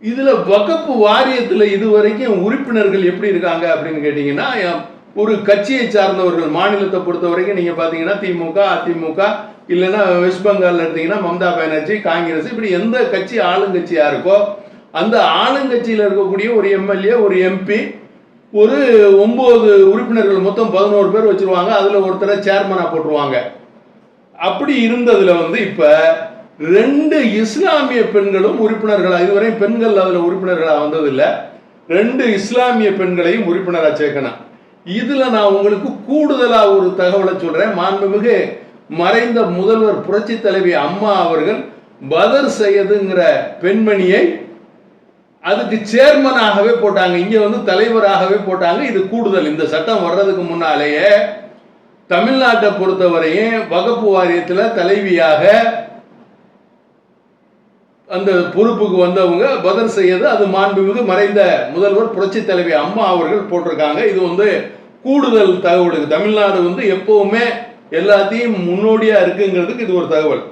இதுல வகுப்பு வாரியத்தில் இதுவரைக்கும் உறுப்பினர்கள் எப்படி இருக்காங்க அப்படின்னு கேட்டீங்கன்னா, ஒரு கட்சியை சார்ந்தவர்கள் மாநிலத்தை பொறுத்த வரைக்கும் நீங்க பாத்தீங்கன்னா திமுக, அதிமுக, இல்லைன்னா வெஸ்ட் பெங்கால் எடுத்தீங்கன்னா மம்தா பானர்ஜி, காங்கிரஸ், இப்படி எந்த கட்சி ஆளுங்கட்சியா இருக்கோ அந்த ஆளுங்கட்சியில் இருக்கக்கூடிய ஒரு எம்எல்ஏ, ஒரு எம்பி, ஒரு 9 உறுப்பினர்கள், மொத்தம் 11 பேர் வச்சிருவாங்க. அதுல ஒருத்தரை சேர்மனா போட்டுருவாங்க. அப்படி இருந்ததுல இப்ப 2 இஸ்லாமிய பெண்களும் உறுப்பினர்களா, இதுவரை பெண்கள் அதுல உறுப்பினர்களா வந்ததில்லை. 2 இஸ்லாமிய பெண்களையும் உறுப்பினரா சேர்க்கணும். இதுல நான் உங்களுக்கு கூடுதலா ஒரு தகவலை சொல்றேன். மாண்புமிகு மறைந்த முதல்வர் புரட்சி தலைவி அம்மா அவர்கள் பதர் சையதுங்கிற பெண்மணியை அதுக்கு சேர்மனாகவே போட்டாங்க. இங்க தலைவராகவே போட்டாங்க. இது கூடுதல். இந்த சட்டம் வர்றதுக்கு முன்னாலேயே தமிழ்நாட்டை பொறுத்தவரையும் வகுப்பு வாரியத்தில் தலைவியாக அந்த பொறுப்புக்கு வந்தவங்க பதர் செய்யது. அது மாண்புமிகு மறைந்த முதல்வர் புரட்சி தலைவி அம்மா அவர்கள் போட்டிருக்காங்க. இது கூடுதல் தகவலுக்கு தமிழ்நாடு எப்பவுமே எல்லாத்தையும் முன்னோடியா இருக்குங்கிறதுக்கு இது ஒரு தகவல்.